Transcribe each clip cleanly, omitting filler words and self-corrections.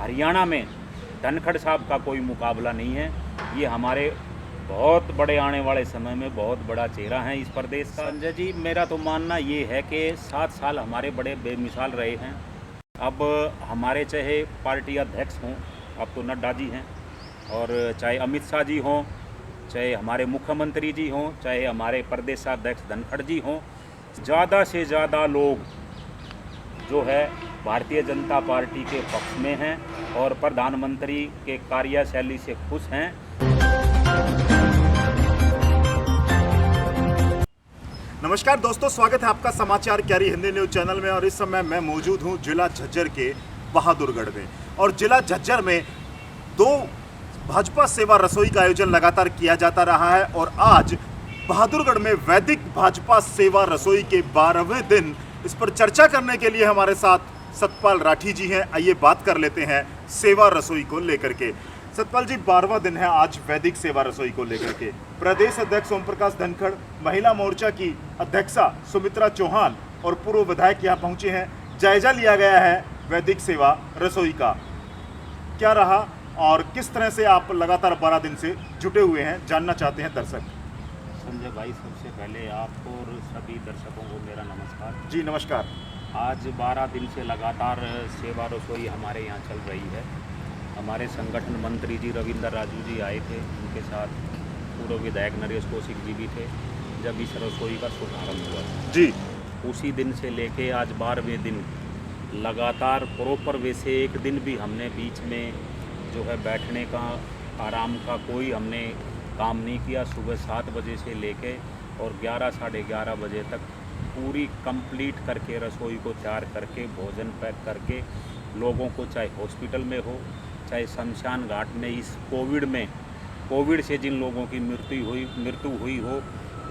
हरियाणा में धनखड़ साहब का कोई मुकाबला नहीं है। ये हमारे बहुत बड़े आने वाले समय में बहुत बड़ा चेहरा है इस प्रदेश का। संजय जी, मेरा तो मानना ये है कि 7 साल हमारे बड़े बेमिसाल रहे हैं। अब हमारे चाहे पार्टी अध्यक्ष हों, अब तो नड्डा जी हैं, और चाहे अमित शाह जी हों, चाहे हमारे मुख्यमंत्री जी हों, चाहे हमारे प्रदेशाध्यक्ष धनखड़ जी हों, ज़्यादा से ज़्यादा लोग जो है भारतीय जनता पार्टी के पक्ष में हैं और प्रधानमंत्री के कार्यशैली से खुश हैं। नमस्कार दोस्तों, स्वागत है आपका समाचार क्यारी हिंदी न्यूज चैनल में। और इस समय मैं मौजूद हूं जिला झज्जर के बहादुरगढ़ में। और जिला झज्जर में 2 भाजपा सेवा रसोई का आयोजन लगातार किया जाता रहा है और आज बहादुरगढ़ में वैदिक भाजपा सेवा रसोई के 12वें दिन इस पर चर्चा करने के लिए हमारे साथ सतपाल राठी जी हैं। आइए बात कर लेते हैं सेवा रसोई को लेकर के। सतपाल जी, 12वां दिन है आज वैदिक सेवा रसोई को लेकर के। प्रदेश अध्यक्ष ओम प्रकाश धनखड़, महिला मोर्चा की अध्यक्षा सुमित्रा चौहान और पूर्व विधायक यहाँ पहुंचे हैं। जायजा लिया गया है वैदिक सेवा रसोई का, क्या रहा और किस तरह से आप लगातार 12 दिन से जुटे हुए हैं, जानना चाहते हैं दर्शक। संजय भाई, सबसे पहले आपको और सभी दर्शकों को मेरा नमस्कार। जी नमस्कार। आज 12 दिन से लगातार सेवा रसोई हमारे यहाँ चल रही है। हमारे संगठन मंत्री जी रविंद्र राजू जी आए थे, उनके साथ पूर्व विधायक नरेश कौशिक जी भी थे जब इस रसोई का शुभारंभ हुआ जी। उसी दिन से लेके आज 12वें दिन लगातार प्रॉपर वे से एक दिन भी हमने बीच में जो है बैठने का, आराम का कोई हमने काम नहीं किया। सुबह 7 बजे से लेके और 11 साढ़े 11 बजे तक पूरी कंप्लीट करके रसोई को तैयार करके भोजन पैक करके लोगों को, चाहे हॉस्पिटल में हो चाहे शमशान घाट में, इस कोविड से जिन लोगों की मृत्यु हुई हो,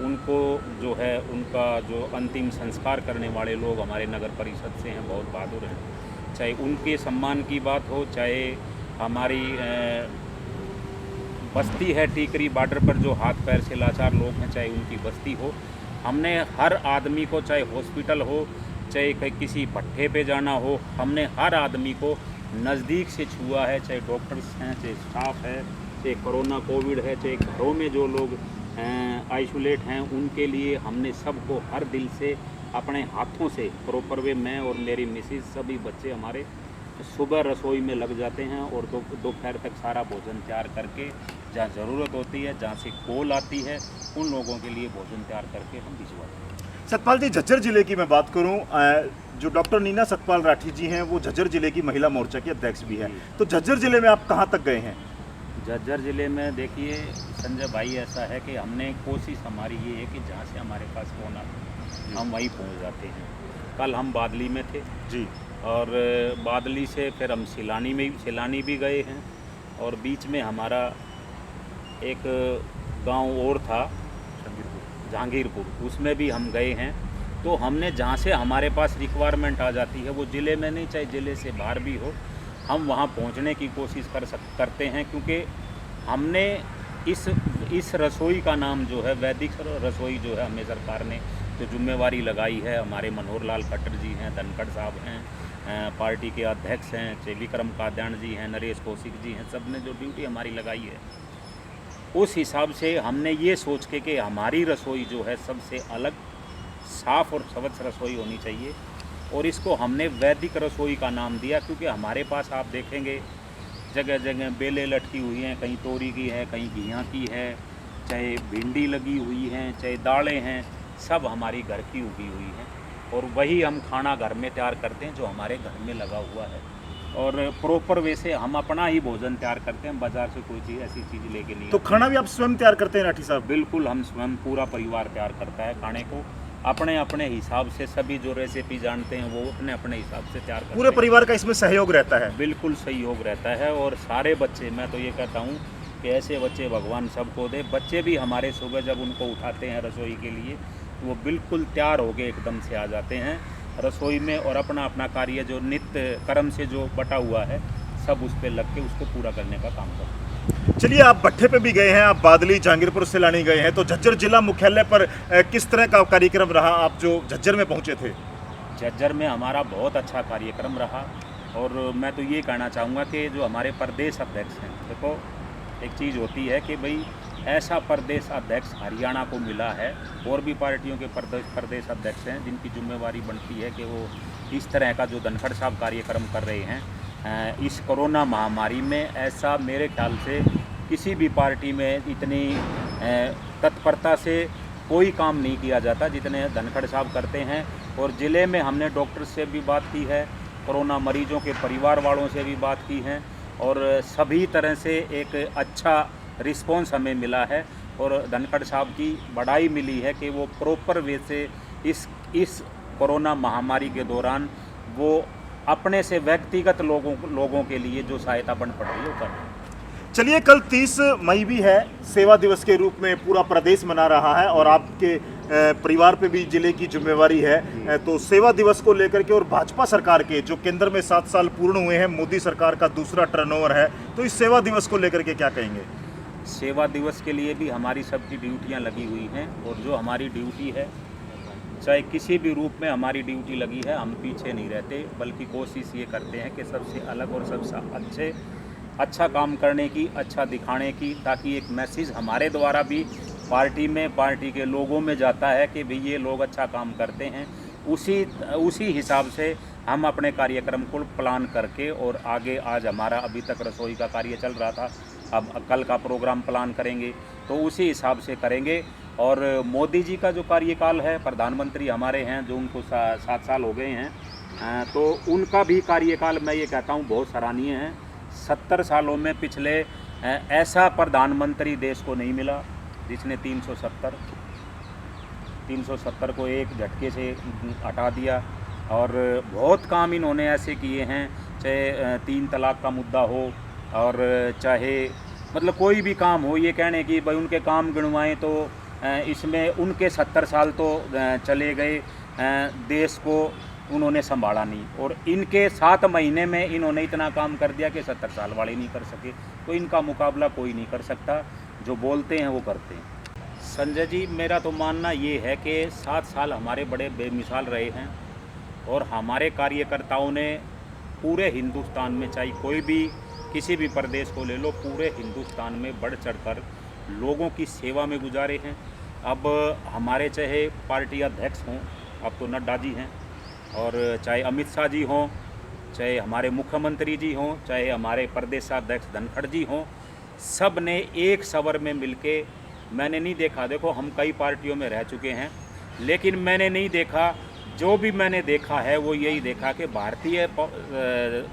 उनको जो है उनका जो अंतिम संस्कार करने वाले लोग हमारे नगर परिषद से हैं, बहुत बहादुर हैं। चाहे उनके सम्मान की बात हो, चाहे हमारी बस्ती है टीकरी बॉर्डर पर जो हाथ पैर से लाचार लोग हैं, चाहे उनकी बस्ती हो, हमने हर आदमी को, चाहे हॉस्पिटल हो चाहे किसी भट्ठे पे जाना हो, हमने हर आदमी को नज़दीक से छुआ है। चाहे डॉक्टर्स हैं, चाहे स्टाफ है, चाहे कोरोना कोविड है, चाहे घरों में जो लोग आइसोलेट हैं, उनके लिए हमने सबको हर दिल से अपने हाथों से प्रॉपर वे, मैं और मेरी मिसेज, सभी बच्चे हमारे सुबह रसोई में लग जाते हैं और दोपहर तक सारा भोजन तैयार करके, जहाँ ज़रूरत होती है, जहाँ से कॉल आती है, उन लोगों के लिए भोजन तैयार करके हम भिजवाते हैं। सतपाल जी, झज्जर जिले की मैं बात करूं, जो डॉक्टर नीना सतपाल राठी जी हैं वो झज्जर जिले की महिला मोर्चा की अध्यक्ष भी हैं, तो झज्जर जिले में आप कहां तक गए हैं? झज्जर जिले में देखिए संजय भाई, ऐसा है कि हमने कोशिश हमारी ये है कि जहाँ से हमारे पास फोन आता हम वहीं पहुँच जाते हैं। कल हम बादली में थे जी, और बादली से फिर हम सिलानी भी गए हैं, और बीच में हमारा एक गांव और था जहांगीरपुर, उसमें भी हम गए हैं। तो हमने जहाँ से हमारे पास रिक्वायरमेंट आ जाती है, वो ज़िले में नहीं, चाहे ज़िले से बाहर भी हो, हम वहाँ पहुँचने की कोशिश करते हैं, क्योंकि हमने इस रसोई का नाम जो है वैदिक रसोई जो है, हमें सरकार ने जो जिम्मेवारी लगाई है, हमारे मनोहर लाल खट्टर जी हैं, धनखड़ साहब हैं, पार्टी के अध्यक्ष हैं, चाहे विक्रम काद्यान जी हैं, नरेश कौशिक जी हैं, सब ने जो ड्यूटी हमारी लगाई है, उस हिसाब से हमने ये सोच के हमारी रसोई जो है सबसे अलग, साफ़ और स्वच्छ रसोई होनी चाहिए, और इसको हमने वैदिक रसोई का नाम दिया। क्योंकि हमारे पास आप देखेंगे जगह जगह बेलें लटकी हुई हैं, कहीं तोरी की है, कहीं घिया की है, चाहे भिंडी लगी हुई हैं, चाहे दालें हैं, सब हमारी घर की उगी हुई हैं, और वही हम खाना घर में तैयार करते हैं जो हमारे घर में लगा हुआ है। और प्रॉपर वे से हम अपना ही भोजन तैयार करते हैं, बाजार से कोई चीज़ ऐसी चीज़ लेके नहीं। तो खाना भी आप स्वयं तैयार करते हैं राठी साहब? बिल्कुल, हम स्वयं, पूरा परिवार तैयार करता है खाने को अपने अपने हिसाब से। सभी जो रेसिपी जानते हैं वो अपने अपने हिसाब से तैयार करते हैं। पूरे परिवार का इसमें सहयोग रहता है? बिल्कुल सहयोग रहता है, और सारे बच्चे, मैं तो ये कहता हूँ कि ऐसे बच्चे भगवान सबको दे। बच्चे भी हमारे सुबह जब उनको उठाते हैं रसोई के लिए, वो बिल्कुल तैयार हो गए एकदम से आ जाते हैं रसोई में, और अपना अपना कार्य जो नित्य कर्म से जो बटा हुआ है, सब उस पर लग के उसको पूरा करने का काम करते हैं। चलिए, आप भट्ठे पे भी गए हैं, आप बादली जहांगीरपुर सिलानी गए हैं, तो झज्जर जिला मुख्यालय पर किस तरह का कार्यक्रम रहा? आप जो झज्जर में पहुंचे थे। झज्जर में हमारा बहुत अच्छा कार्यक्रम रहा, और मैं तो ये कहना चाहूँगा कि जो हमारे प्रदेश अध्यक्ष हैं, देखो एक चीज़ होती है कि भाई ऐसा प्रदेश अध्यक्ष हरियाणा को मिला है, और भी पार्टियों के प्रदेश अध्यक्ष हैं जिनकी जिम्मेवारी बनती है कि वो इस तरह का जो धनखड़ साहब कार्यक्रम कर रहे हैं इस कोरोना महामारी में, ऐसा मेरे ख्याल से किसी भी पार्टी में इतनी तत्परता से कोई काम नहीं किया जाता जितने धनखड़ साहब करते हैं। और ज़िले में हमने डॉक्टर से भी बात की है, कोरोना मरीजों के परिवार वालों से भी बात की है, और सभी तरह से एक अच्छा रिस्पॉन्स हमें मिला है। और धनखड़ साहब की बड़ाई मिली है कि वो प्रॉपर वे से इस कोरोना महामारी के दौरान वो अपने से व्यक्तिगत लोगों के लिए जो सहायता बन पड़ रही है वो कर रहे हैं। चलिए, कल 30 मई भी है, सेवा दिवस के रूप में पूरा प्रदेश मना रहा है और आपके परिवार पे भी जिले की जिम्मेवारी है, तो सेवा दिवस को लेकर के और भाजपा सरकार के जो केंद्र में 7 साल पूर्ण हुए हैं, मोदी सरकार का दूसरा टर्नओवर है, तो इस सेवा दिवस को लेकर के क्या कहेंगे? सेवा दिवस के लिए भी हमारी सबकी ड्यूटियां लगी हुई हैं, और जो हमारी ड्यूटी है, चाहे किसी भी रूप में हमारी ड्यूटी लगी है, हम पीछे नहीं रहते, बल्कि कोशिश ये करते हैं कि सबसे अलग और सबसे अच्छा काम करने की, अच्छा दिखाने की, ताकि एक मैसेज हमारे द्वारा भी पार्टी में, पार्टी के लोगों में जाता है कि भाई ये लोग अच्छा काम करते हैं। उसी हिसाब से हम अपने कार्यक्रम को प्लान करके, और आगे आज हमारा अभी तक रसोई का कार्य चल रहा था, अब कल का प्रोग्राम प्लान करेंगे तो उसी हिसाब से करेंगे। और मोदी जी का जो कार्यकाल है, प्रधानमंत्री हमारे हैं जो उनको 7 साल हो गए हैं, तो उनका भी कार्यकाल मैं ये कहता हूँ बहुत सराहनीय है। 70 सालों में पिछले ऐसा प्रधानमंत्री देश को नहीं मिला जिसने 370 को एक झटके से हटा दिया। और बहुत काम इन्होंने ऐसे किए हैं, चाहे 3 तलाक का मुद्दा हो, और चाहे मतलब कोई भी काम हो, ये कहने की भाई उनके काम गिनवाएं तो इसमें उनके 70 साल तो चले गए, देश को उन्होंने संभाला नहीं, और इनके 7 महीने में इन्होंने इतना काम कर दिया कि 70 साल वाले नहीं कर सके। तो इनका मुकाबला कोई नहीं कर सकता, जो बोलते हैं वो करते हैं। संजय जी, मेरा तो मानना ये है कि 7 साल हमारे बड़े बेमिसाल रहे हैं, और हमारे कार्यकर्ताओं ने पूरे हिंदुस्तान में, चाहे कोई भी किसी भी प्रदेश को ले लो, पूरे हिंदुस्तान में बढ़ चढ़कर लोगों की सेवा में गुजारे हैं। अब हमारे चाहे पार्टी अध्यक्ष हों, अब तो नड्डा जी हैं, और चाहे अमित शाह जी हों, चाहे हमारे मुख्यमंत्री जी हों, चाहे हमारे प्रदेशाध्यक्ष धनखड़ जी हों, सब ने एक सवर में मिलके, मैंने नहीं देखा, देखो हम कई पार्टियों में रह चुके हैं, लेकिन मैंने नहीं देखा, जो भी मैंने देखा है वो यही देखा कि भारतीय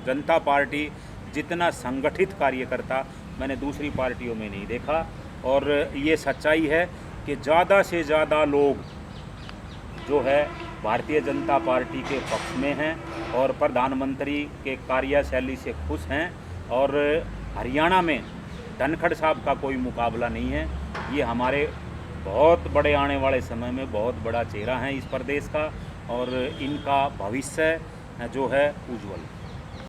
जनता पार्टी जितना संगठित कार्यकर्ता मैंने दूसरी पार्टियों में नहीं देखा। और ये सच्चाई है कि ज़्यादा से ज़्यादा लोग जो है भारतीय जनता पार्टी के पक्ष में हैं, और प्रधानमंत्री के कार्यशैली से खुश हैं, और हरियाणा में धनखड़ साहब का कोई मुकाबला नहीं है। ये हमारे बहुत बड़े आने वाले समय में बहुत बड़ा चेहरा है इस प्रदेश का, और इनका भविष्य जो है उज्ज्वल।